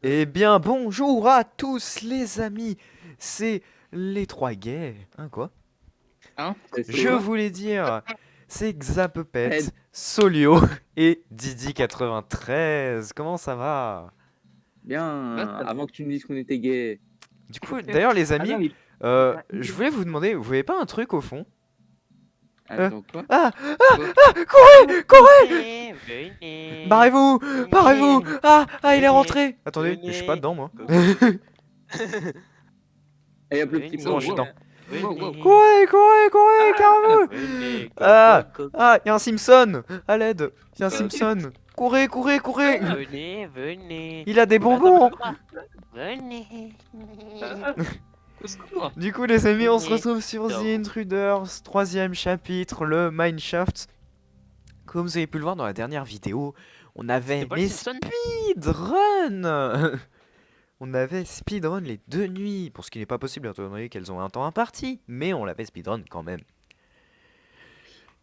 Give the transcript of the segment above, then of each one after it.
Eh bien, bonjour à tous les amis, c'est les trois gays, hein quoi? Hein? C'est Je quoi? voulais dire, c'est Xapepet, Ed. Solio et Didi93, comment ça va? Ouais, Bien, ça va. avant que tu me dises qu'on était gay. Du coup, d'ailleurs les Ah non, amis, il- je voulais vous demander, vous voyez pas un truc au fond? Euh, Attends, quoi? ah, Quoi? courez, courez! Venez, venez, Barrez-vous, barrez-vous! venez, Il est venez, rentré! Attendez, je suis pas venez, dedans moi. coucou, Et hop, le petit C'est bon, je suis venez, dedans. poisson. Wow. venez, Courez, courez, courez, carrez-vous! venez, Ah, coco, y a un Simpson! À l'aide! Y a un Quoi? Simpson! Courez, courez, courez! venez, venez. Il a des Attends, bonbons! venez. Au secours. Du coup, les amis, on se Venez. retrouve sur The Non. Intruders, troisième chapitre, le Mineshaft. Comme vous avez pu le voir dans la dernière vidéo, on avait C'est pas le les Simpson? speedruns! On avait speedrun les 2 nuits, pour ce qui n'est pas possible étant donné qu'elles ont un temps imparti, mais on l'avait speedrun quand même.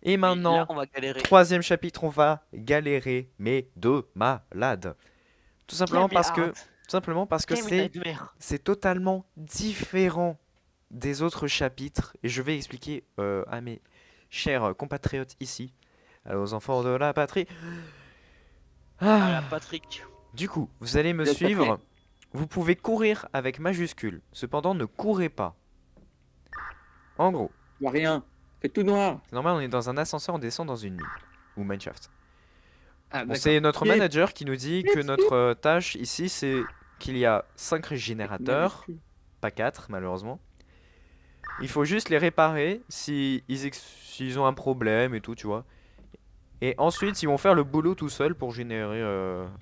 Et Oui, là, maintenant, on va galérer. troisième chapitre, on va galérer, mais de malade. Tout simplement Quel parce que, merde. tout simplement parce que Quel c'est nightmare. c'est totalement différent des autres chapitres, et je vais expliquer à mes chers compatriotes ici, aux enfants de la patrie. Ah la Ah. Patrick. Du coup, vous allez me Vous êtes pas suivre. prêts? Vous pouvez courir avec majuscule. Cependant, ne courez pas. En gros, Je vois rien. Fait tout noir. c'est normal, on est dans un ascenseur, on descend dans une mine. Ou mineshaft. Ah, Bon, d'accord. c'est notre Skip. manager qui nous dit que notre tâche ici, c'est qu'il y a 5 générateurs, Majuscule. pas 4 malheureusement. Il faut juste les réparer si s'ils ont un problème et tout, tu vois. Et ensuite, ils vont faire le boulot tout seuls pour générer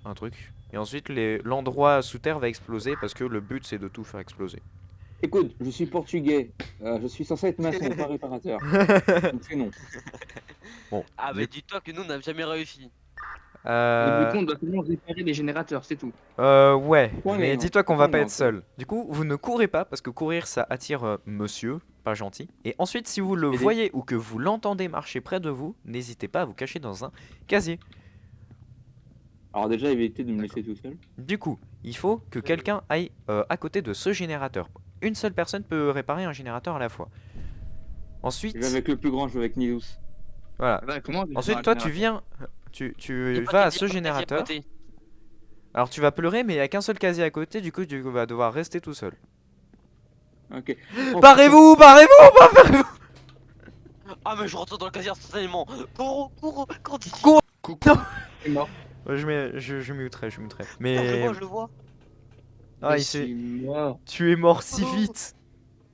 un truc. Et ensuite, l'endroit sous terre va exploser parce que le but, c'est de tout faire exploser. Écoute, je suis portugais. Je suis censé être maçon, pas réparateur. Donc c'est non. Bon, Ah du- mais dis-toi que nous on n'a jamais réussi. Donc, du coup, euh, on doit seulement réparer les générateurs, c'est tout. ouais, Point mais les dis-toi qu'on va point pas les être seul. Du coup, vous ne courez pas parce que courir ça attire monsieur, pas gentil. Et ensuite, si vous le Et des- voyez ou que vous l'entendez marcher près de vous, n'hésitez pas à vous cacher dans un casier. Alors déjà, évitez de me laisser tout seul. Du coup, il faut que quelqu'un aille à côté de ce générateur. Une seule personne peut réparer un générateur à la fois. Je Ensuite, vais avec le plus grand, je vais avec Nilous. voilà. Bah, comment Ensuite, toi, tu viens, tu Y a pas vas de- à y a ce pas de casier à générateur. côté. Alors, tu vas pleurer, mais il n'y a qu'un seul casier à côté. Du coup, tu vas devoir rester tout seul. Ok. Oh, Barrez-vous, barrez-vous! Ah mais je retourne dans le casier instantanément. Cours, cours, cours d'ici. Cours. Coucou. C'est mort. Je muterai. Non, je le Mais vois, je le vois. ah, Je il s'est, suis mort. tu es mort si Oh. vite.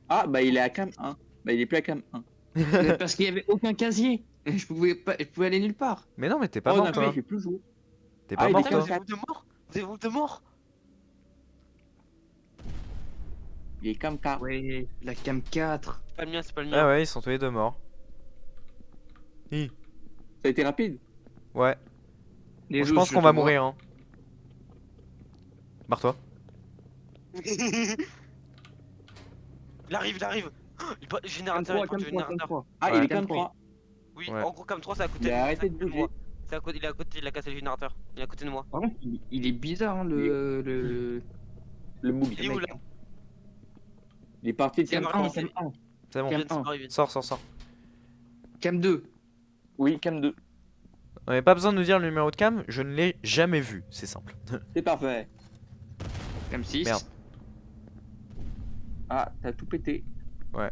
Ah, bah il est à cam 1. Bah il est plus à cam 1. Mais parce qu'il y avait aucun casier. Et je pouvais aller nulle part. Mais non, mais t'es pas Oh, mort d'accord, toi. il fait plus jour. T'es Ah, pas il mort est Putain, toi. vous avez de mort. Vous avez de mort. Il est cam 4. Ouais, la cam 4. C'est pas le mien, c'est pas le Ah mien. ouais, ils sont tous les deux morts. Hi. Ça a été rapide. Ouais. Les Bon, je os, pense je qu'on te va vois. mourir. Hein. Barre-toi. Il arrive, il arrive. Cam Générateur, 3, il cam porte le 3, cam générateur. 3. Ah, Ouais. il est Cam cam 3. 3. Oui, Ouais. en gros, comme 3, c'est à côté Il de a c'est arrêté à de côté de bouger. moi. C'est à côté, il est à côté, il a cassé le générateur. Il est à côté de moi. Par contre, il est bizarre, hein, le Le boogie. Il est où mec, là? hein. Il est parti de Cam cam 1, 1. cam 1. C'est bon. Il vient de Cam se arriver. Sors. Cam 2. Oui, cam 2. On n'avait pas besoin de nous dire le numéro de cam. Je ne l'ai jamais vu. C'est simple. C'est parfait. Cam 6. Merde. Ah, t'as tout pété. Ouais.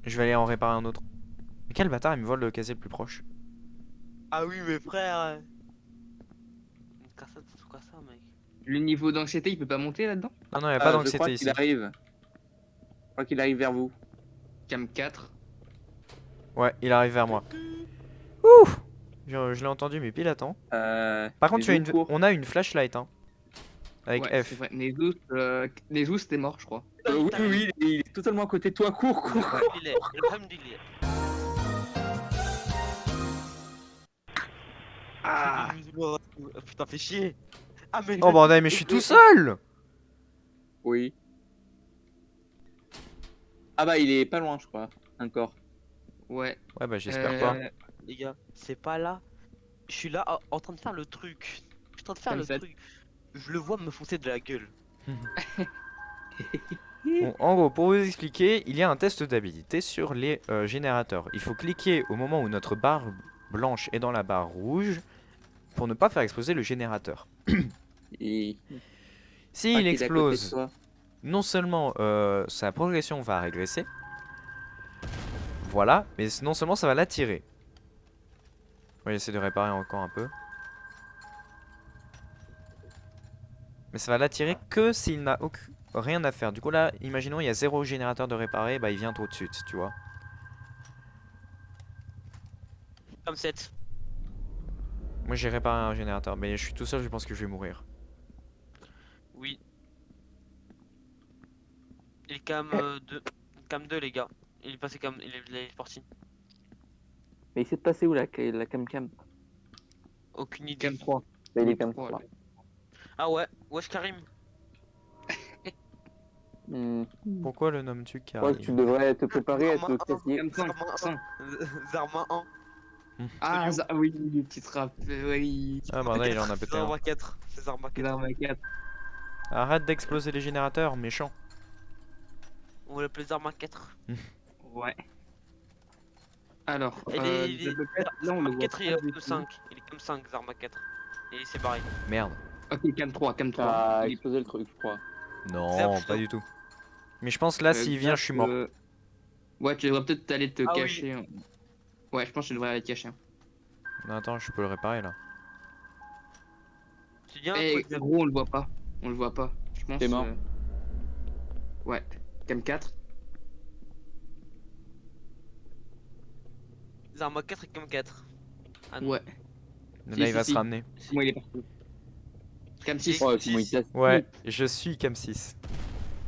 Je vais aller en réparer un autre. Mais quel bâtard, il me vole le casier le plus proche. Ah oui, mais frère. C'est quoi ça, mec? Le niveau d'anxiété, il peut pas monter là-dedans? Non, il n'y a pas Je crois d'anxiété qu'il ici. arrive. Je crois qu'il arrive vers vous. Cam 4. Ouais, il arrive vers moi. Ouh. Je l'ai entendu, mais pile attends. Par contre, les eaux courent. on a une flashlight. Hein. Avec Ouais, F. c'est vrai. Nezus, c'était mort, je crois. Oui, il est totalement à côté de toi. Cours. Il est. Le problème du lit. Ah! Oh, putain, fais chier. Ah, mais. Oh bordel, mais je suis tout seul. Oui. Ah bah il est pas loin, je crois. Encore. Ouais. Ouais, bah j'espère pas. Les gars, c'est pas là. Je suis là en train de faire le truc. Je suis en train de faire Comme le ça. truc. je le vois me foncer de la gueule. Bon, en gros, pour vous expliquer, il y a un test d'habilité sur les générateurs. Il faut cliquer au moment où notre barre blanche est dans la barre rouge pour ne pas faire exploser le générateur. Et... S'il qu'il est à côté de explose, toi. non seulement sa progression va régresser, voilà, mais non seulement ça va l'attirer. On va essayer de réparer encore un peu. Mais ça va l'attirer que s'il n'a rien à faire. Du coup là, imaginons il y a 0 générateur de réparer, bah il vient tout de suite, tu vois. Comme 7. Moi j'ai réparé un générateur, mais je suis tout seul, je pense que je vais mourir. Oui. Il est cam 2. Cam 2 les gars. Il est passé cam. Il est parti. Mais il s'est passé où la cam-cam? Aucune idée. Cam 3. Il est Oui, cam trois, 3. là. Ah ouais, wesh Karim. Hmm. Pourquoi le nommes-tu Ouais, tu devrais te préparer à être casier. Cam 5. Zarma 5. 1. Zarma 1. Ah, oui, tu te rappelles, oui. Ah bah là il en a pété un. Zarma 4. C'est Zarma 4. L'arme à 4. Arrête d'exploser les générateurs, méchant. On va l'appeler Zarma 4. Ouais. Alors, Il est. le 4, là, on le Zarma voit 4 il pas est du comme tout. 5. Il est comme 5, Zarma 4. Et il s'est barré. Merde. Ok, cam 3, cam 3. T'as explosé le truc, je crois. Non, Zerf, pas non. du tout. Mais je pense là s'il vient, je suis mort. Ouais, tu devrais peut-être aller te Ah oui. cacher. Hein. Ouais, je pense que tu devrais aller te cacher. Hein. Non, attends, je peux le réparer là. Tu viens Eh, gros, on le voit pas. On le voit pas. Je pense. T'es mort. Ouais, cam 4. Zarma 4 et cam 4. Ah non. Ouais. Là il va si. se ramener. Moi, il est parti. Cam 6. Ouais, Six. comment il casse. Ouais, je suis Cam 6.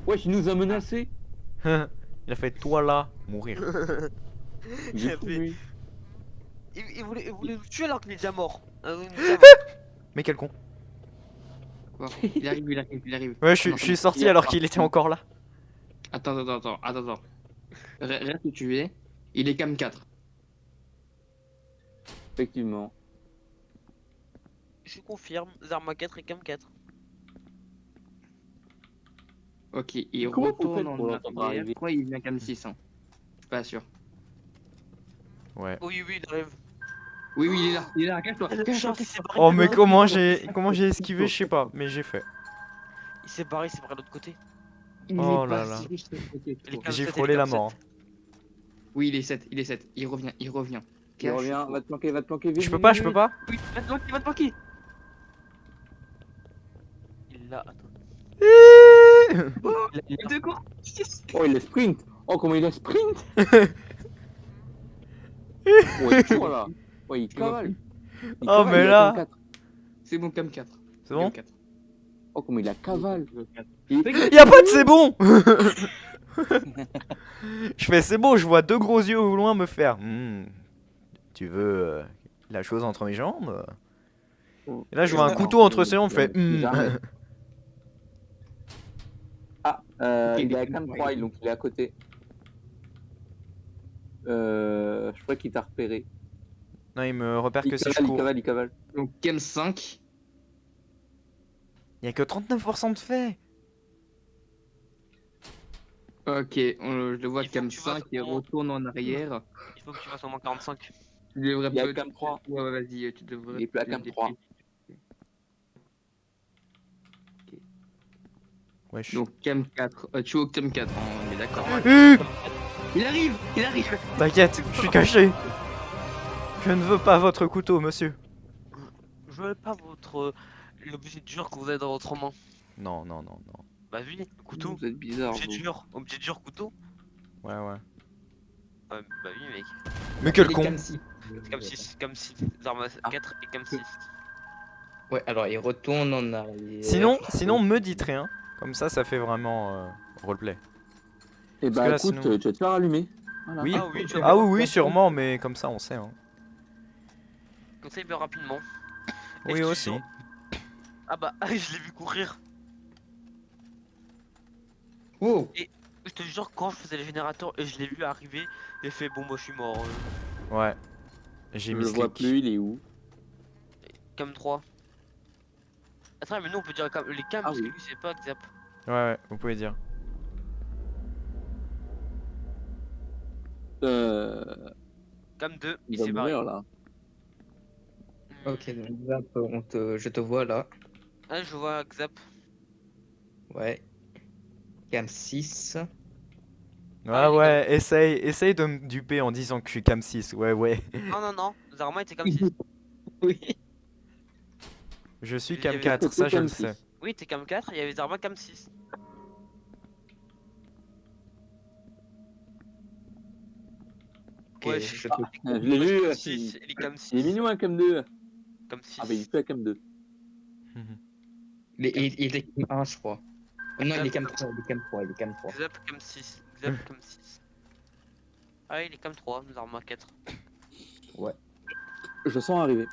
Ouais, il nous a menacé. Il a fait toi là, mourir. Il est Il fou, fait- lui. Il voulait nous tuer alors qu'il est déjà mort. Il est déjà mort. Mais quel con. Quoi Il arrive, il arrive, il arrive. Ouais, Ah non, je suis il sorti est alors parti. qu'il était encore là. Attends. Reste où tu es. Il est cam 4. Effectivement. Je confirme, Zarma 4 et cam 4. Ok, il Comment vous retourne faites en pour l'entendre arrière. arriver? Pourquoi il vient cam 6 hein? Je suis pas sûr. Ouais. Oui, il arrive. Oui, il est là, cache-toi. Genre, il s'est barré Oh de mais l'autre comment côté. j'ai esquivé, je sais pas, mais j'ai fait. Il s'est barré de l'autre côté. Il Oh est là parti là. juste à côté de Il est toi. cam J'ai 7, frôlé il est la cam mort. 7. Oui, il est 7. Il revient. Il Cache-toi. revient, va te planquer, vite. Je peux vite, pas, vite, je peux vite. pas. Oui, va te manquer. Il l'a, attends. Oh, Il a- de quoi? Oh, il est sprint. Oh, comment il est sprint. Ouais, tu vois là. Ouais, il cavale. Il Oh, cavale, mais il a là. 4. C'est bon, cam 4. C'est bon? Oh, comment il a cavale. Y'a pas de c'est bon. Je fais c'est bon, je vois deux gros yeux au loin me faire. Tu veux la chose entre mes jambes? Et là je vois un couteau entre ses jambes, me fait. Jamais. Ah, Ok, il il est à est cam cam 3, donc il est à côté. Je crois qu'il t'a repéré. Non, il me repère Il que si je cavale, il cours. cavale, il cavale. Donc, cam 5. Y'a que 39% de fait. Ok, je le vois Il faut cam que tu fasses 5 et au moins- retourne en arrière. Il faut que tu fasses au moins 45. Tu devrais Il est à peut- cam 3. Ouais, vas-y, tu devrais. Il est plus à cam 3. Wesh. Donc, cam 4. Tu es au cam 4, hein, on est d'accord. Il arrive. T'inquiète, je suis caché. Je ne veux pas votre couteau, monsieur. Je veux pas votre. L'objet dur que vous avez dans votre main. Non. Bah oui, le couteau. Vous êtes bizarre. Objet vous. dur. Objet dur, couteau. Ouais. Ouais, bah oui, mec. Mais quel Il est con. cam 6. Cam 6. Zarma 4 et cam 6. Ouais, alors il retourne en arrière. Sinon, me dites rien. Comme ça fait vraiment roleplay. Et Parce bah que là, écoute, sinon- tu vas te faire allumer. Voilà. Oui. Ah oui, tu vas Ah voir. oui, sûrement, mais comme ça on sait. Hein. Comme ça, il meurt rapidement. Oui, je te aussi. jure- Ah bah, je l'ai vu courir. Oh, Je te jure, quand je faisais les générateurs et je l'ai vu arriver, j'ai fait bon, moi je suis mort. Ouais. Je J'ai le mis vois clic. plus, il est où? Cam 3. Attends, mais nous on peut dire les cams Ah parce que oui. lui c'est pas Xap. Ouais, vous pouvez dire. Cam 2, Il il va s'est barré. mourir là. Ok, donc Zap, je te vois là. Ah, je vois Xap. Ouais. Cam 6. Ouais, les ouais, essaye de me duper en disant que je suis Cam 6. Ouais, ouais. Non, non, non. Zarma était Cam 6. Oui. Je suis Il y Cam avait- 4, ça je Cam le 6. sais. Oui, t'es Cam 4, il y avait Zarma Cam 6. Ok, Ouais, je Ah, te... je l'ai vu. Cam 6, il est Cam 6. Il est mignon un Cam 2. Cam Ah bah il 6. fait Cam 2. il est Cam 1, je crois. Non, il est Zap, Cam 3, il est Cam 3, il est Cam 3. Xap Cam 6. Xap Cam 6. Ah, il est Cam 3, Zarma 4. Je sens arriver.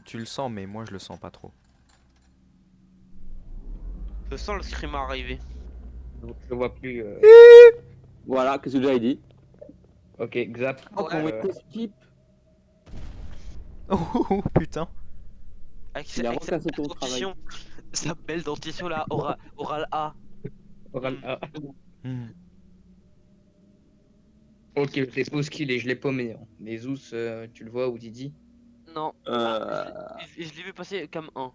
Tu le sens, mais moi je le sens pas trop. Je sens le screamer arriver. Donc, je vois plus. Voilà, qu'est-ce que j'avais dit? Ok, Xap. Oh, qu'on euh, met skip. Oh putain. Avec, Il a avec recassé sa ton dentition. Sa belle dentition là, oral A. Oral A. Hmm. Ok, je l'ai pause kill et je l'ai paumé. Hein. Les ous, tu le vois, ou Didi? Non, Euh, je l'ai vu passer Cam 1.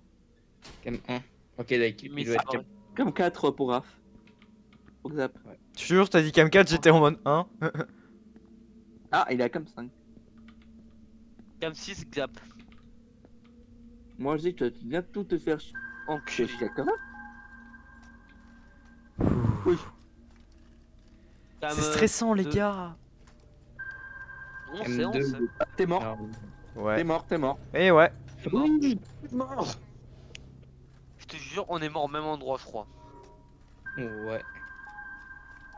Cam 1. Ok, d'accord, Mais il doit être c'est Cam. Cam 4 pour Raph. Pour Xap. Je te jure, t'as dit Cam 4, j'étais en mode 1. Ah, il est à Cam 5. Cam 6, Xap. Moi je dis que tu viens de tout te faire chier. Enculé. Je suis d'accord. Oui. Cam, C'est stressant, les deux. gars. On Cam sait, on 2. sait. T'es mort. Alors, Ouais. T'es mort. Et ouais. Il est mort. oui, mort. Je te jure, on est mort au même endroit, je crois. Ouais.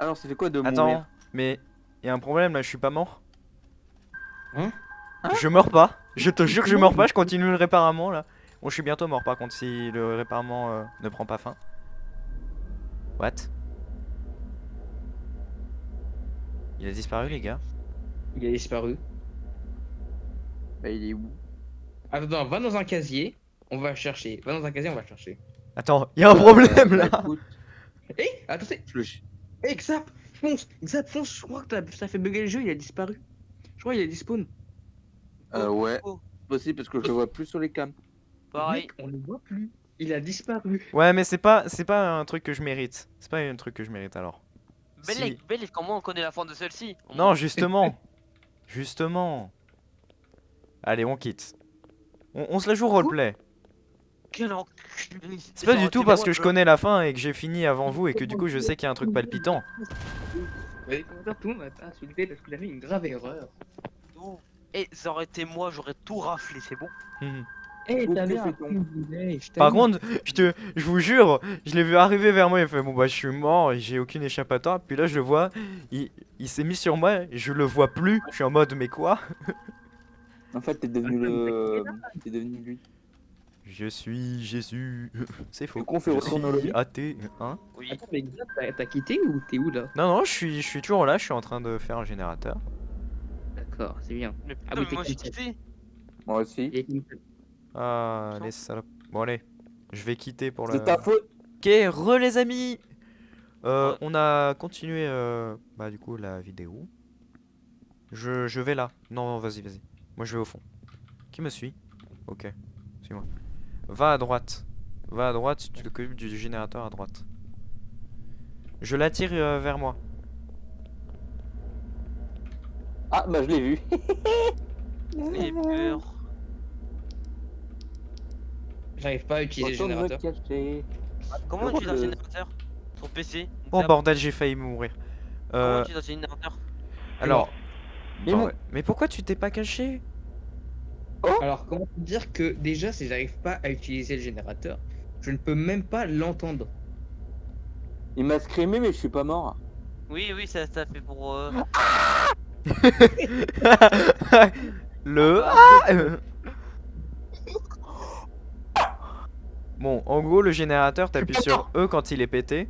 Alors ça fait quoi de Attends, mourir? mais y a un problème là, je suis pas mort. Hein? Je meurs pas. Je te jure que je meurs pas, je continue le réparement là. Bon, je suis bientôt mort par contre si le réparement ne prend pas fin. What? Il a disparu, les gars. Il a disparu. Bah il est où? Attends, va dans un casier. On va chercher. Va dans un casier, on va chercher. Attends, y a un problème Bah, là. écoute, Eh, attendez. je le... Eh, Xap, fonce. Xap, fonce. Je crois que ça fait bugger le jeu. Il a disparu. Je crois qu'il a dispawn. ouais. Oh, Possible parce que je le vois plus sur les cams. pareil. Mec, on le voit plus. Il a disparu. Ouais, mais c'est pas un truc que je mérite. C'est pas un truc que je mérite alors. Si. Belle, comment on connaît la fin de celle-ci? Non, justement. Justement. Allez, on quitte. On se la joue roleplay. Quel enculé. C'est pas du tout parce que je connais la fin et que j'ai fini avant vous et que du coup je sais qu'il y a un truc palpitant. Les commentaires, tout le monde m'a insulté parce qu'il a fait une grave erreur. Et ça aurait été moi, j'aurais tout raflé, c'est bon. Mhm. Eh, Ou t'avais que un fait-on privilège. Par contre, je vous jure, je l'ai vu arriver vers moi, il fait bon bah je suis mort, et j'ai aucune échappatoire, puis là je le vois, il s'est mis sur moi, et je le vois plus, je suis en mode mais quoi? En fait t'es devenu le... T'es devenu lui. Je suis Jésus, c'est faux, Et qu'on fait je retourner le suis lit. athée, hein? Oui. Attends, mais Xap, t'as quitté ou t'es où là? Non non, je suis toujours là, je suis en train de faire un générateur. D'accord, c'est bien. Mais putain, Ah oui, mais moi j'ai t'es quitté. Moi aussi. Et Ah, Attends. les salopes. Bon allez, je vais quitter pour C'est la... ta faute. Ok, les amis. Ouais. On a continué bah du coup la vidéo. Je vais là. Non, vas-y. Moi je vais au fond. Qui me suit? Ok, suis-moi. Va à droite. Va à droite, tu t'occupes du générateur à droite. Je l'attire vers moi. Ah bah je l'ai vu. J'ai peur. j'arrive pas à utiliser le Retourne me générateur. cacher. Comment Comment tu es dans le le- générateur? Sur PC? Oh bordel, j'ai failli mourir. Comment tu es dans le générateur? Alors... Mais Bon, non. ouais. Mais pourquoi tu t'es pas caché? Alors, comment te dire que déjà, si j'arrive pas à utiliser le générateur, je ne peux même pas l'entendre. Il m'a screamé mais je suis pas mort. Oui, ça fait pour. Le... Bon, en gros, le générateur, t'appuies sur E quand il est pété.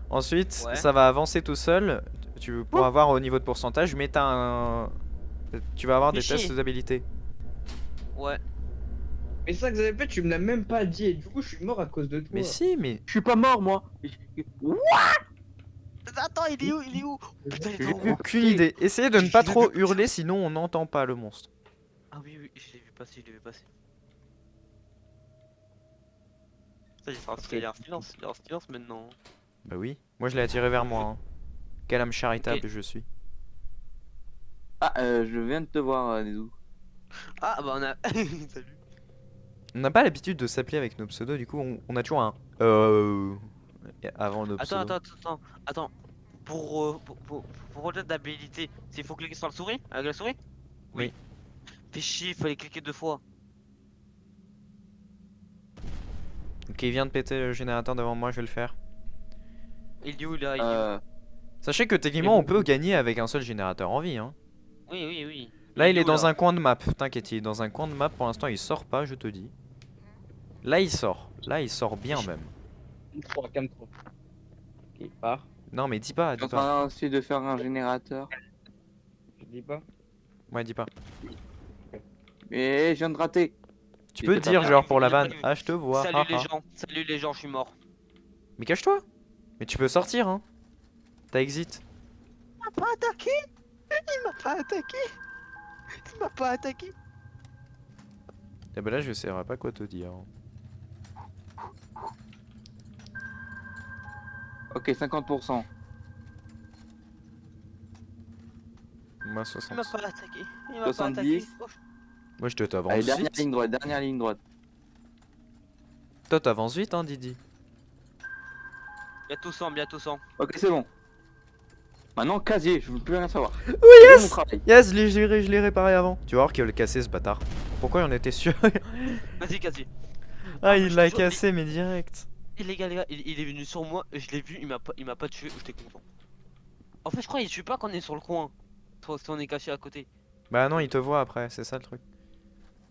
Ensuite, Ouais. ça va avancer tout seul. Tu pourras voir au niveau de pourcentage, mais t'as un... Tu vas avoir des Fichier. tests d'habilité. Ouais. Mais ça que j'avais fait, tu me l'as même pas dit et du coup je suis mort à cause de toi. Mais si, mais. Je suis pas mort, moi. Attends, il est où? Il est où? Putain, il est J'ai en vu haut. Aucune idée. Essayez de ne pas trop hurler, sinon on n'entend pas le monstre. Ah oui, oui, je l'ai vu passer, je l'ai vu passer. Ça, il y a un silence, il y a un silence maintenant. Bah oui. Moi je l'ai attiré vers moi. Hein. Quelle âme charitable Ok. je suis. Ah, je viens de te voir, Nezou. Ah bah on a... Salut. On n'a pas l'habitude de s'appeler avec nos pseudos, du coup on a toujours un avant nos Attends, pseudos. attends. Pour rejeter d'habilité, il faut cliquer sur la souris? Avec la souris? Oui. Fais chier, il fallait cliquer 2 fois. Ok, il vient de péter le générateur devant moi, je vais le faire. Il est où là? Il est où? Sachez que techniquement on peut gagner avec un seul générateur en vie. Hein. Oui, oui, oui. Là il est où, dans là un coin de map, t'inquiète, il est dans un coin de map, pour l'instant il sort pas, je te dis. Là il sort bien même. Calme-toi. Ok, part. Non mais dis pas, Je suis dis en pas. train aussi de faire un générateur. Je dis pas. Ouais, dis pas. Mais je viens de rater. Tu peux J'étais dire pas genre pour la prêt. vanne, ah je te vois. Salut les haha. gens, salut les gens, je suis mort. Mais cache-toi. Mais tu peux sortir hein. T'as exit. Il m'a pas attaqué. Il m'a pas attaqué. Il m'a pas attaqué. Et bah là je saurais pas quoi te dire. Ok, 50%. Moi Il m'a 60. pas attaqué. Il m'a 70. pas attaqué. Moi je te t'avance Allez, dernière vite. ligne droite, dernière ligne droite. Toi t'avances vite hein Didi. Bientôt 100, bientôt 100. Ok, c'est bon. Maintenant, casier, je veux plus rien savoir. Oui C'est mon travail. Yes, je l'ai réparé avant. Tu vas voir qu'il va le casser ce bâtard. Pourquoi on était sûr? Vas-y, Cassie. Ah je il te l'a jure, cassé mais direct. Les gars, il est venu sur moi, je l'ai vu, il m'a pas tué, j'étais content. En fait, je crois qu'il tue pas quand on est sur le coin. Si on est caché à côté. Bah non il te voit après, c'est ça le truc.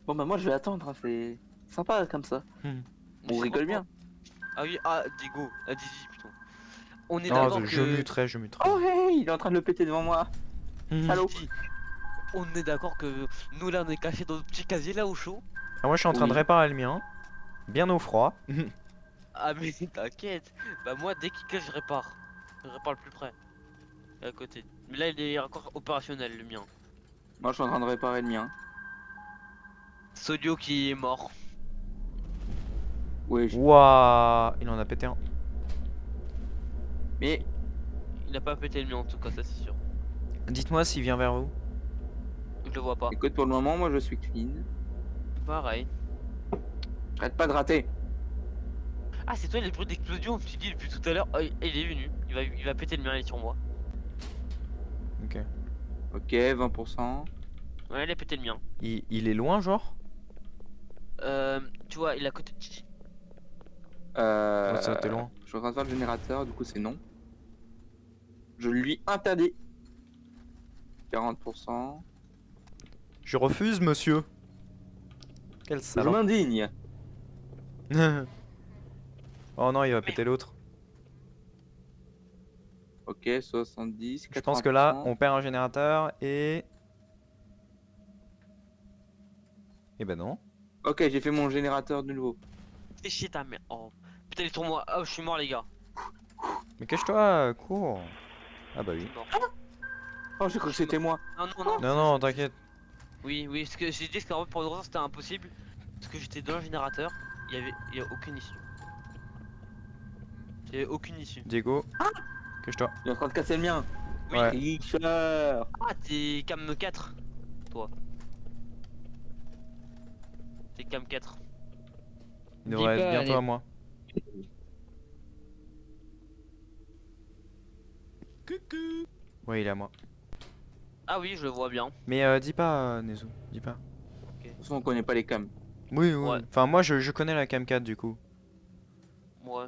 Bon, bah, moi, je vais attendre, hein, c'est sympa comme ça. Mais On c'est rigole pas bien. Ah oui, Digo, Didi, putain. On est Non d'accord je que... muterai, je muterai. Oh, hey, il est en train de le péter devant moi. Salaud. Didi, on est d'accord que nous là on est cachés dans notre petit casier là au chaud. Ah, moi je suis en train de Oui. réparer le mien. Bien au froid. Ah mais t'inquiète. Bah moi dès qu'il cache je répare. Je répare le plus près. À côté. Mais là il est encore opérationnel le mien. Moi, je suis en train de réparer le mien. Sodio qui est mort. Ouais, Ouah, il en a pété un. mais Il a pas pété le mien en tout cas, ça c'est sûr. Dites-moi s'il vient vers vous. Je le vois pas. écoute, pour le moment, moi, je suis clean. Pareil. Arrête pas de rater. Ah c'est toi les bruits d'explosion, je me suis dit depuis tout à l'heure. Oh, il est venu. Il va péter le mien, il est sur moi. Ok. Ok, 20%. Ouais il a pété le mien. Il est loin genre? Tu vois il est à côté de Gigi. Ouais, ça t'es loin. Je suis en train de faire le générateur, du coup, c'est non. Je lui interdis. 40%. Je refuse monsieur. Quel Je salaud. m'indigne. Oh non il va péter l'autre. Ok, 70, 80%. Je pense que là on perd un générateur et... Eh ben non. Ok, j'ai fait mon générateur de nouveau. Fais chier ta mère. Oh putain il est sur moi. Oh je suis mort les gars. Mais cache-toi, cours. Ah bah Je oui. suis mort. Oh, j'ai cru que c'était moi. Non. Non non t'inquiète. Oui, ce que j'ai dit, c'est qu'en fait pour une raison c'était impossible. Parce que j'étais dans le générateur, il y a aucune issue. Il y avait aucune issue. Diego. Cache-toi. Il est en train de casser le mien. Oui. Ouais. Tricheur. Ah t'es cam 4 toi. T'es cam 4. Il devrait Dis être pas, bientôt allez. à moi. Ouais il est à moi. Ah oui je le vois bien. Mais dis pas Nezu, dis pas. De toute façon, on connaît pas les cams. Oui oui. Ouais. Enfin moi je connais la cam 4 du coup. Ouais.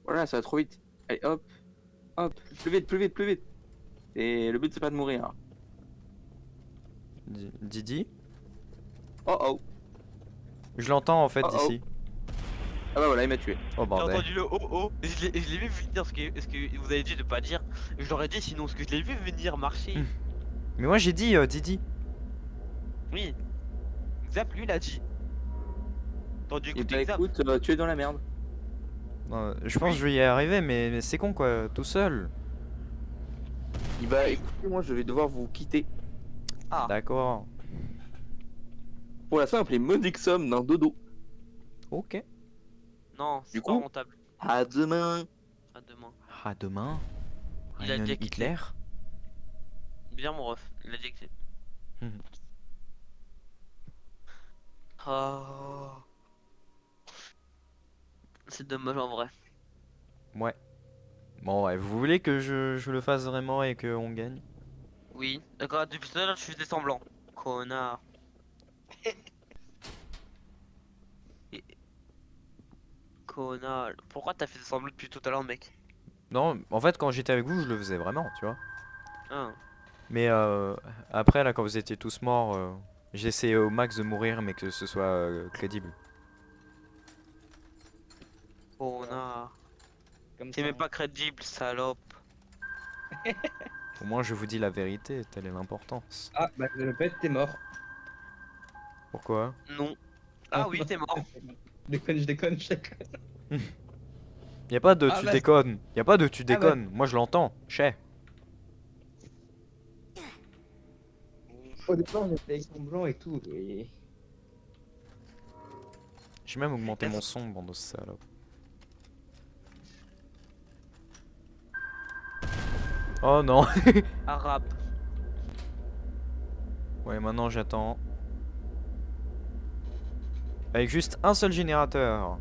Voilà, ça va trop vite. Allez, hop. Hop. Plus vite, plus vite, plus vite. Et le but, c'est pas de mourir. Didi. Oh oh. Je l'entends en fait Oh, oh. d'ici. Ah bah voilà, il m'a tué. Oh J'ai bordel. entendu le oh oh. Et je l'ai vu venir ce que vous avez dit de pas dire. Je l'aurais dit sinon ce que je l'ai vu venir marcher. Mais moi j'ai dit Didi. Oui. Zap lui il a dit. T'aurais dû Et écouter bah Xam. écoute, tu es dans la merde. Non, je pense que je vais y arriver, mais c'est con quoi, tout seul. Et bah écoutez, moi je vais devoir vous quitter. Ah, D'accord. Pour la simple et modique somme d'un dodo. Ok. non, Du c'est pas coup, rentable. à demain. À demain. À demain. Il a Heinen déjà quitté. Hitler. Bien mon ref, il a dit que c'est. Mhm. Ah. C'est dommage en vrai. Ouais. Bon ouais, vous voulez que je le fasse vraiment et qu'on gagne? Oui, d'accord, depuis tout à l'heure je faisais semblant. Connard. Et- Connard. Pourquoi t'as fait semblant depuis tout à l'heure, mec? Non, en fait quand j'étais avec vous, je le faisais vraiment, tu vois. Hein. Mais après là, quand vous étiez tous morts, j'ai essayé au max de mourir, mais que ce soit crédible. Connard. Comme T'es ça. même pas crédible, salope. Au moins je vous dis la vérité, telle est l'importance. Ah, bah je répète, t'es mort. Pourquoi? Non. Ah oui, t'es mort. Je déconne, je déconne, je déconne. Y a pas de Ah tu bah, déconnes. Y a pas de tu ah bah. déconnes. Moi je l'entends. Chais. Au départ, j'ai fait semblant et tout. Et... J'ai même augmenté mon Est-ce- son, bande de salopes. Oh non. Arabe. Ouais, maintenant j'attends. Avec juste un seul générateur.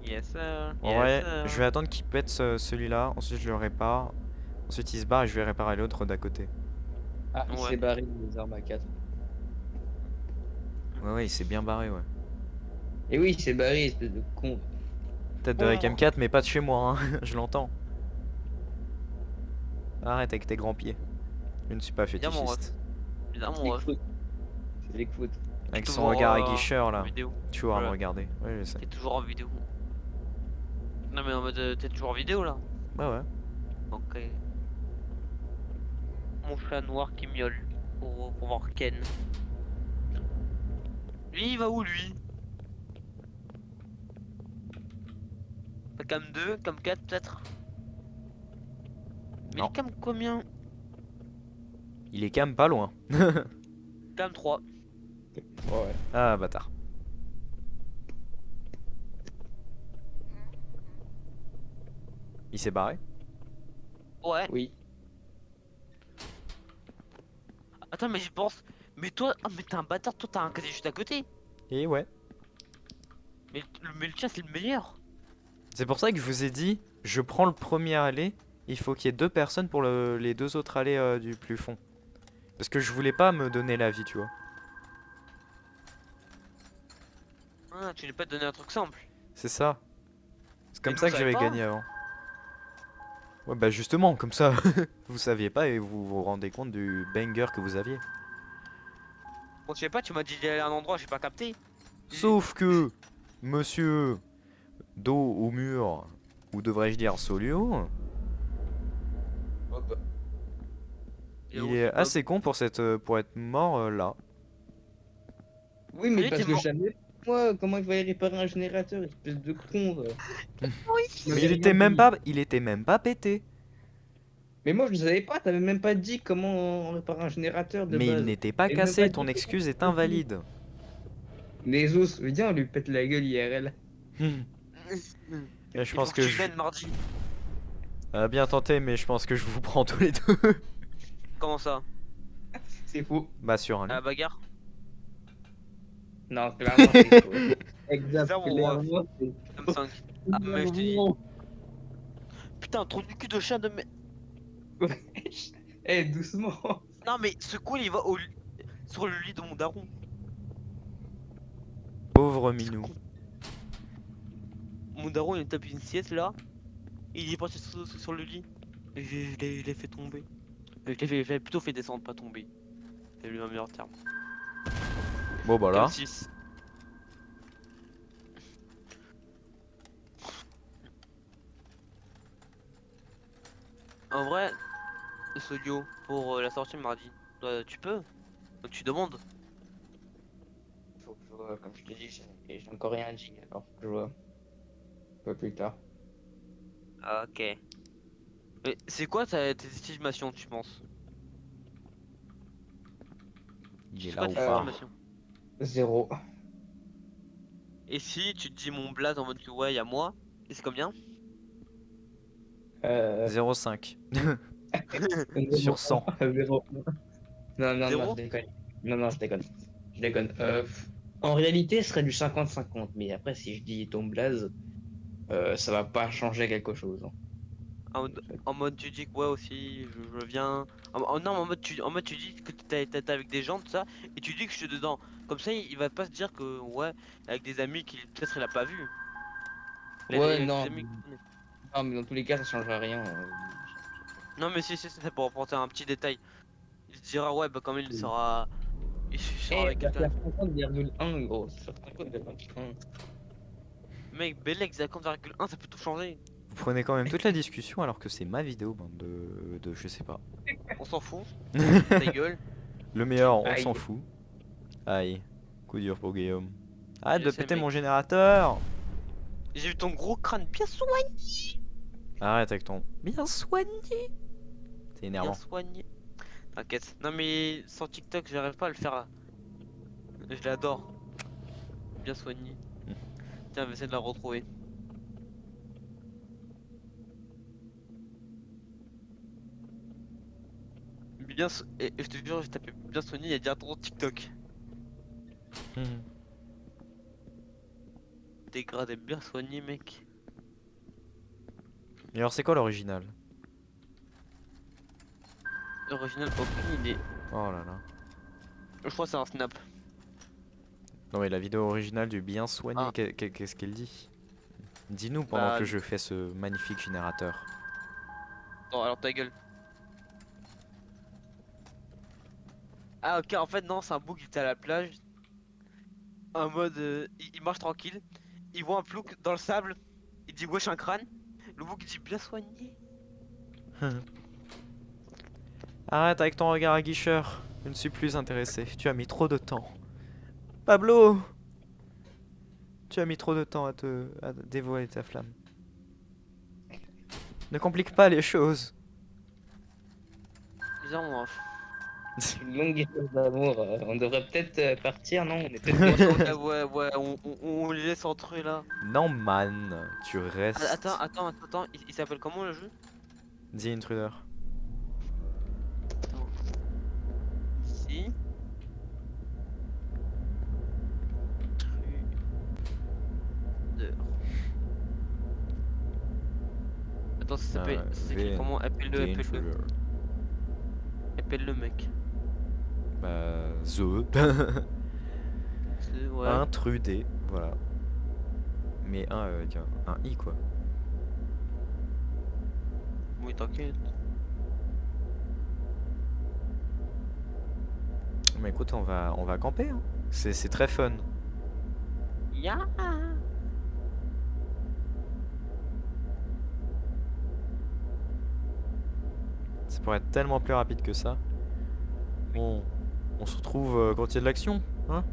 Yes sir. En Yes vrai, sir. je vais attendre qu'il pète celui-là. Ensuite je le répare. Ensuite il se barre et je vais réparer l'autre d'à côté. Ah, il Ouais. s'est barré des armes à 4. Ouais, ouais, il s'est bien barré, ouais. Et oui, il s'est barré, espèce de con. Peut-être de Recam 4, mais pas de chez moi, hein. Je l'entends. Arrête avec tes grands pieds. Je ne suis pas Bien mon ref. fétichiste. Bien C'est mon les ref. foot. C'est les foot. Avec T'es son toujours, regard en aguicheur là. vidéo. Tu vas me Ouais. regarder. Ouais, je sais. T'es toujours en vidéo. Non mais en mode t'es toujours en vidéo là. Bah ouais. Ok. Mon chat noir qui miaule pour voir Ken. Lui il va où lui? Cam 2, cam 4 peut-être? Mais Non. il cam combien? Il est quand même pas loin. Cam 3. Ouais. Ah, bâtard. Il s'est barré? Ouais. Oui. Attends mais j'y pense. Mais toi, ah mais t'es un bâtard, toi t'as un casier juste à côté. Et ouais. Mais le tien c'est le meilleur. C'est pour ça que je vous ai dit, je prends le premier aller. Il faut qu'il y ait deux personnes pour les deux autres allées du plus fond. Parce que je voulais pas me donner la vie, tu vois. Ah, tu n'es pas donné un truc simple. C'est ça. C'est comme nous, ça on que savait j'avais pas. gagné avant. Ouais, bah justement, comme ça, vous saviez pas et vous vous rendez compte du banger que vous aviez. Bon, tu sais pas, tu m'as dit d'aller à un endroit, j'ai pas capté. Sauf que, monsieur, dos au mur, ou devrais-je dire Solio, Hop. Et il où, est c'est Bob? assez con pour, pour être mort là. Oui, mais Oui, parce t'es que mort. jamais. Moi, comment il va aller réparer un générateur, espèce de con. Oui. Mais il était même pas pété. Mais moi, je ne savais pas, t'avais même pas dit comment on répare un générateur de Mais il base. n'était pas Et même pas cassé, ton dit excuse est comment. invalide. Les os, viens, on lui pète la gueule IRL. Et je Il faut pense que que tu je... viennes mardi. Bien tenté, mais je pense que je vous prends tous les deux. Comment ça? C'est faux. Bah sur un À la lit. bagarre? Non, clairement, c'est faux. Exact, Ça, mon clairement, c'est Cam faux. 5. Ah, mais je te dis. Putain, trop du cul de chien de merde. Wesh. Eh, doucement. Non, mais ce con il va sur le lit de mon daron. Pauvre Ce minou. con. Mon daron il tape une sieste là. Il est parti sur le lit. Et je l'ai fait tomber. Je l'ai plutôt fait descendre, pas tomber. C'est lui un meilleur terme. Bon bah Cam là. 6. En vrai, Solio, pour la sortie mardi, tu peux. Donc tu demandes. comme je te dis, j'ai encore rien dit, alors je vois. Un peu plus tard. Ok. Mais c'est quoi tes estimations, tu penses? Il est C'est là quoi ou tes pas? estimations? 0. Et si tu te dis mon blaze en mode que ouais, y a moi, et c'est combien? Euh... 0,5 sur 0. 100. 0. Non, je Zéro? déconne. Non, je déconne. Je déconne. En réalité, ce serait du 50-50, mais après, si je dis ton blaze, ça va pas changer quelque chose, hein. En mode tu dis que ouais aussi, je viens. Non, en mode tu dis que t'es avec des gens, tout ça, et tu dis que je suis dedans. Comme ça, il va pas se dire que ouais, avec des amis qu'il peut-être il a pas vu. Ouais, Avec des non, amis qu'il connaît. non, mais dans tous les cas, ça changera rien. Non, mais si, c'est pour apporter un petit détail. Il se dira ouais, bah quand même il sera Eh, avec ça quelqu'un. fait 50,1 gros. Ça fait 50,1. Mec, Belek, 50,1, ça peut tout changer. Vous prenez quand même toute la discussion alors que c'est ma vidéo, bande de je sais pas. On s'en fout. Ta gueule. Le meilleur, on Aïe. s'en fout. Aïe, coup dur pour Guillaume. Arrête Je de sais, péter mon mec. générateur. J'ai vu ton gros crâne bien soigné. Arrête avec ton bien soigné. C'est Bien énervant. soigné. T'inquiète. Non, mais sans TikTok, j'arrive pas à le faire. Je l'adore. Bien soigné. Tiens, on va essayer de la retrouver. Et je te jure, j'ai tapé bien soigné, il y a directement TikTok. Mhm. Dégradé bien soigné, mec. Mais alors c'est quoi l'original? Original, aucune idée. Oh là là. Je crois que c'est un snap. Non mais la vidéo originale du bien soigné, Ah. qu'est-ce qu'elle dit? Dis-nous pendant Bah, que je fais ce magnifique générateur. non, alors ta gueule. Ah, ok, en fait, non, c'est un bouc qui était à la plage. En mode, il marche tranquille. Il voit un plouc dans le sable. Il dit wesh un crâne. Le bouc il dit bien soigné. Arrête avec ton regard aguicheur. Je ne suis plus intéressé. Tu as mis trop de temps. Pablo! Tu as mis trop de temps à dévoiler ta flamme. Ne complique pas les choses. Bizarrement. Une longue histoire d'amour. On devrait peut-être partir, non? On est peut-être bien. Ouais, on les laisse entre eux là. Non man, tu restes. Attends, il s'appelle comment le jeu? The Intruder. Attends. Si. Intruder. Attends, ça s'écrit V- comment? The Appelle-le. Intruder. Appelle-le mec. Bah, Ouais. Intrudé, voilà. Mais avec un I quoi. Oui, t'inquiète. Mais écoute, on va camper. Hein. C'est très fun. Ya. Ça pourrait être tellement plus rapide que ça. Bon, on se retrouve quand il y a de l'action, hein?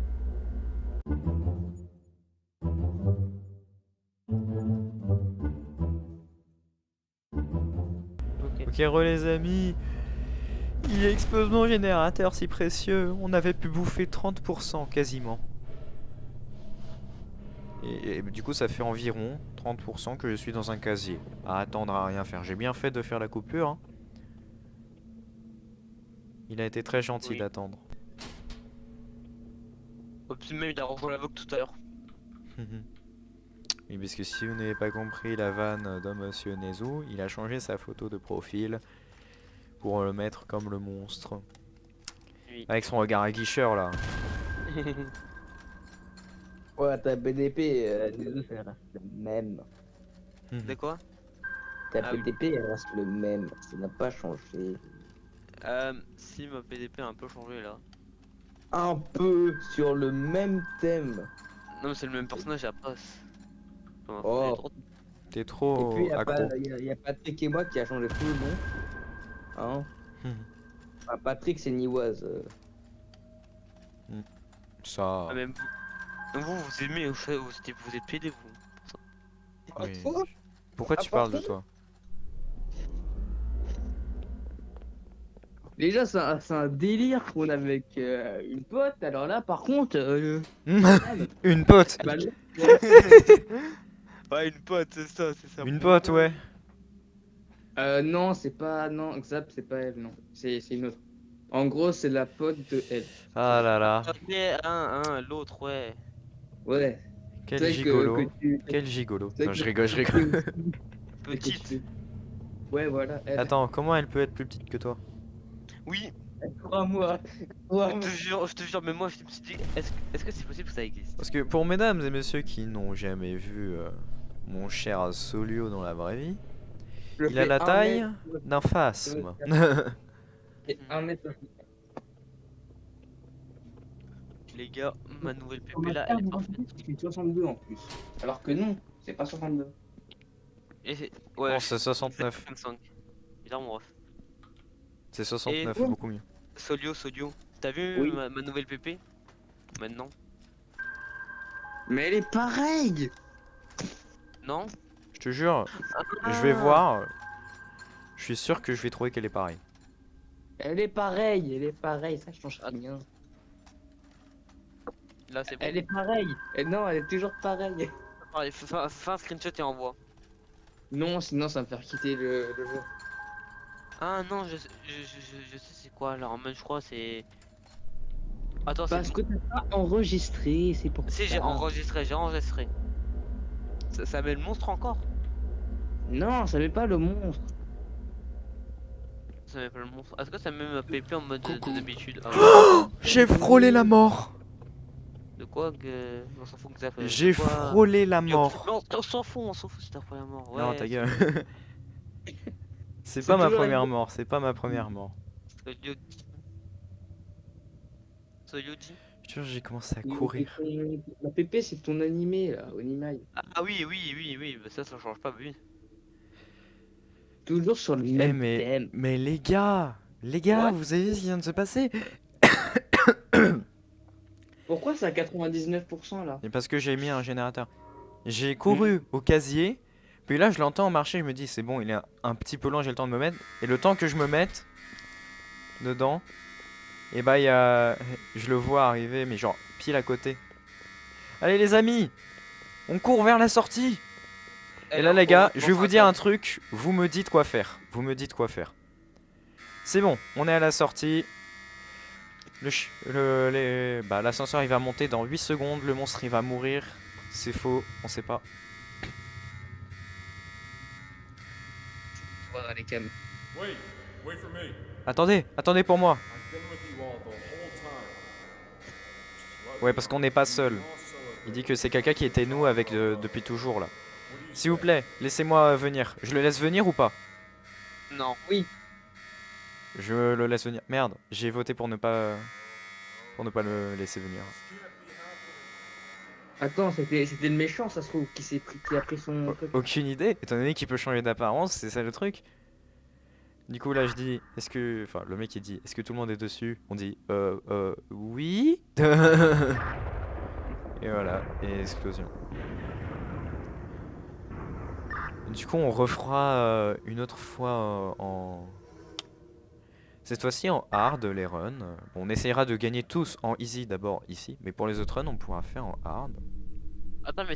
Ok. Ok, les amis. Il explose mon générateur si précieux. On avait pu bouffer 30% quasiment. Et du coup, ça fait environ 30% que je suis dans un casier. À attendre à rien faire. J'ai bien fait de faire la coupure. Hein. Il a été très gentil Oui. d'attendre. Puis même il a rejoint la Vogue tout à l'heure. Oui, parce que si vous n'avez pas compris la vanne de Monsieur Nezu, il a changé sa photo de profil pour le mettre comme le monstre. Oui. Avec son regard aguicheur là. Ouais, ta BDP, les deux, ça reste le même. De quoi? Ta Ah oui. BDP, elle reste le même. Ça n'a pas changé. Si ma PDP a un peu changé là. Un peu sur le même thème. Non mais c'est le même personnage après. Oh. T'es Et trop puis, accro. y a Patrick et moi qui a changé tout le nom. Hein? Enfin, Patrick, c'est Niwaz. Ça. Ah, même Vous aimez, vous êtes pédé, vous. Pour ça. Oui. Toi Pourquoi tu parles de toi? Déjà, c'est un délire qu'on a avec une pote. Alors là, par contre, Une pote. bah, là, Ouais, une pote, c'est ça, c'est ça. Une pote, ouais. non, c'est pas. Non, Xap, c'est pas elle, non. C'est une autre. En gros, c'est la pote de elle. Ah là là. Ok, l'autre, ouais. Ouais. Quel Celle gigolo. que tu. Quel gigolo. celle Non, que je rigole, je tu- rigole. Petite. Ouais, voilà. Elle. Attends, comment elle peut être plus petite que toi? Oui, Crois-moi. je te jure, mais moi je me suis dit, est-ce que c'est possible que ça existe? Parce que pour mesdames et messieurs qui n'ont jamais vu mon cher Solio dans la vraie vie, Je il a fais la 1 taille mètre, d'un phasme. et 1 mètre. Les gars, ma nouvelle Sur PP ma là, carte elle est parfaite. d'identité, il fait 62 en plus. Alors que non, c'est pas 62. Et c'est. Non, Ouais, c'est 69. 55. Il a mon ref. C'est 69, Et- beaucoup mieux. Solio, t'as vu Oui. ma nouvelle PP? Maintenant? Mais elle est pareille. Non? Je te jure, je vais voir. Je suis sûr que je vais trouver qu'elle est pareille. Elle est pareille, ça change rien. Là c'est bon. Elle est pareille. Et non, elle est toujours pareille. Pareil, fais un screenshot et envoie. Non, sinon ça va me faire quitter le jeu. Ah non, je sais c'est quoi alors, mais je crois c'est. Attends, Parce c'est. que t'as pas enregistré, c'est pour Si ça. j'ai enregistré. Ça met le monstre encore? Non, ça met pas le monstre. Ça met pas le monstre. Est-ce que ça met ma PP en mode d'habitude? Ah, J'ai frôlé la mort. de quoi que. On s'en fout que ça fait. J'ai frôlé la mort. Non, on s'en fout, c'est ta première mort. Ouais, Non, ta gueule. C'est C'est pas ma toujours la première même- mort, c'est pas ma première mort. Soyoti. Je te jure, j'ai commencé à courir. La PP, c'est ton animé là, Onimaï. Ah oui, bah ça change pas, oui. Toujours sur le Eh même mais thème. les gars, Ouais. vous avez vu ce qui vient de se passer? Pourquoi c'est à 99% là? Et parce que j'ai mis un générateur. J'ai couru au casier, puis là je l'entends marcher, je me dis c'est bon, il est un petit peu loin, j'ai le temps de me mettre. Et le temps que je me mette dedans, et bah il y a... je le vois arriver, mais genre pile à côté. Allez les amis, on court vers la sortie. Et là les gars, je vais vous dire un truc, vous me dites quoi faire. Vous me dites quoi faire. C'est bon, on est à la sortie. L'ascenseur il va monter dans 8 secondes, le monstre il va mourir. C'est faux, on sait pas. Voilà les cams. Wait for me. Attendez pour moi. I've been with you all the whole time. Ouais, parce qu'on n'est pas seul. Il dit que c'est quelqu'un qui était nous avec depuis toujours là. S'il vous plaît, laissez-moi venir. Je le laisse venir ou pas? Non. Je le laisse venir. Merde, j'ai voté pour ne pas le laisser venir. Attends, c'était le méchant, ça se trouve, qui a pris son truc. Aucune idée, étant donné qu'il peut changer d'apparence, c'est ça le truc. Du coup là je dis, est-ce que... Enfin le mec il dit, est-ce que tout le monde est dessus? On dit, oui. Et voilà, et explosion. Du coup on refera une autre fois en... Cette fois-ci en hard les runs. Bon, on essayera de gagner tous en easy d'abord ici, mais pour les autres runs on pourra faire en hard. Attends, mais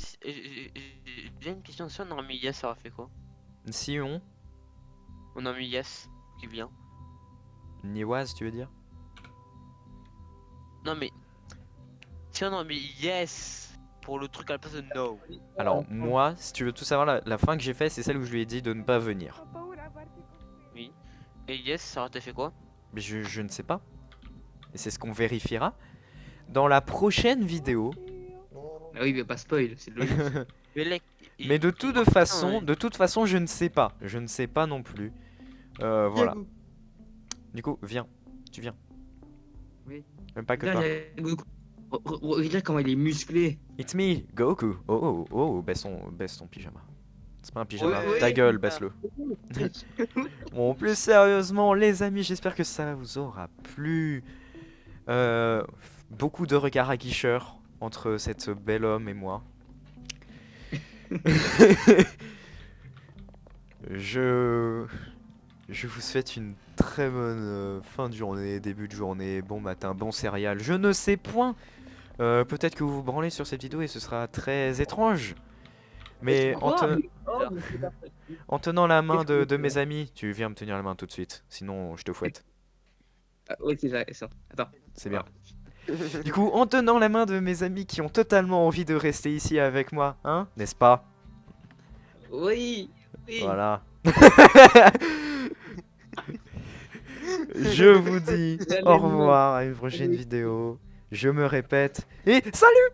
j'ai une question. Si on a mis Yes, ça aurait fait quoi? Si on... On a mis Yes qui vient. Niwaz tu veux dire? Non, mais si on a mis Yes pour le truc à la place de No. Alors moi, si tu veux tout savoir, la fin que j'ai fait c'est celle où je lui ai dit de ne pas venir. Oui. Et Yes, ça aurait fait quoi? Mais je ne sais pas. Et c'est ce qu'on vérifiera dans la prochaine vidéo. Ah oui, mais pas spoil, c'est logique. Mais, Mais de toute façon, je ne sais pas. Je ne sais pas non plus. Voilà. Du coup, viens. Tu viens. Oui. Même pas que Regarde, toi. il y a Goku. Regarde comment il est musclé. It's me, Goku. Oh, baisse ton pyjama. C'est pas un pyjama. Ouais, Ta ouais. gueule, baisse-le. Bon, plus sérieusement, les amis, j'espère que ça vous aura plu. Beaucoup de regards aguicheurs. entre cet bel homme et moi. Je... Je vous souhaite une très bonne fin de journée, début de journée, bon matin, bon céréales. Je ne sais point. Peut-être que vous vous branlez sur cette vidéo et ce sera très étrange. Mais en tenant la main de mes amis, tu viens me tenir la main tout de suite. Sinon, je te fouette. Ah, oui, c'est ça. Attends. C'est bien. Du coup, en tenant la main de mes amis qui ont totalement envie de rester ici avec moi, hein, n'est-ce pas? Oui. Voilà. Je vous dis au revoir à une prochaine vidéo. Je me répète et salut!